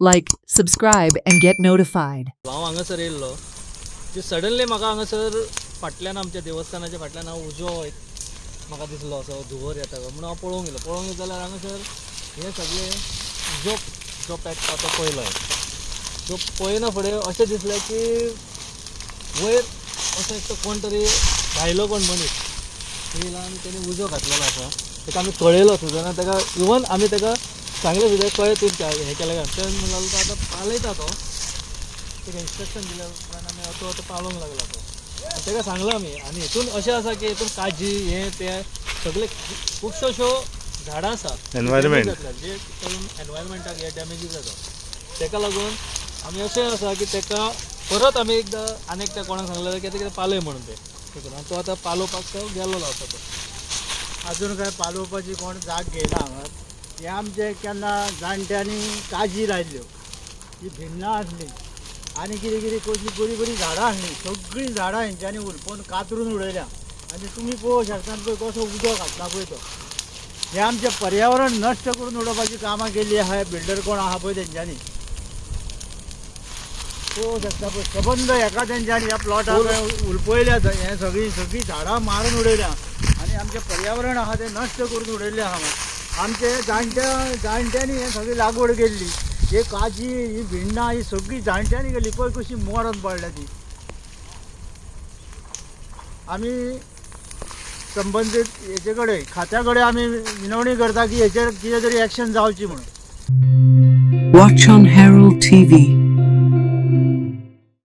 like, subscribe, and get notified. हांव हांगासर येयल्लो की सडनली म्हाका हांगासर फाटल्यान आमच्या देवस्थानाच्या फाटल्यान हांव उजो एक म्हाका दिसलो असो धुंवर येता म्हणून हांव पळोवंक गेलो जाल्यार हांगासर हे सगळे जो पॅक तो पळयलो तो पळयना फुडें अशें दिसलें की वयर असो एक कोण तरी भायलो कोण मनीस येयला आनी तेणी उजो घातलेलो आसा ताका आमी कळयलो सुद्दां ताका इवन आमी ताका सांगलें सुद्दां कळ्ळें तुवें हें केलें काय तेणें म्हणलें तो आतां पालयता तो ताका इन्स्ट्रक्शन दिल्या उपरांत आमी तो पालोवंक लागला तो ताका सांगलां आमी आनी हितून अशें आसा की हितून काजी हें तें सगळे खुबश्यो अश्यो झाडां आसा एनवायरमेंट जे करून एनवायरमेंटाक हे डॅमेजीस जाता ताका लागून आमी अशें आसा की ताका परत आमी एकदां आनी एकट्या कोणाक सांगलें कितें कितें पालय म्हणून तें आनी तो आतां पालोवपाक तो गेल्लो आसा तो अजून काय पालोवपाची कोण जाग घेयना हांगा हे आमचे केन्ना जाणट्यांनी काजी लायल्यो ही भिन्नां आसली आनी कितें कितें कसली बरी बरी झाडां आसलीं सगळीं झाडां हेंच्यांनी उरपून कातरून उडयल्या आनी तुमी पळोवंक शकतात पळय कसो उदक घातला पळय तो हे आमचें पर्यावरण नश्ट करून उडोवपाची कामां केल्ली आहा बिल्डर कोण आहा पळय तेंच्यांनी पळोवंक शकता पळय सबंद एका तेंच्यांनी ह्या प्लॉटाक उलपयल्या हें सगळीं झाडां मारून उडयल्या आनी आमचें पर्यावरण आहा तें नश्ट करून उडयल्लें आहा आमचे जाणट्यांनी हें सगळी लागवड केल्ली हे काजी ही भिंडां ही सगळी जाणट्यांनी केल्ली पळय कशी मरण पडल्या ती आमी संबंदीत हेचे कडेन खात्या कडेन आमी विनवणी करता की हेचेर कितें तरी एक्शन जावची म्हणून. Watch on Herald TV.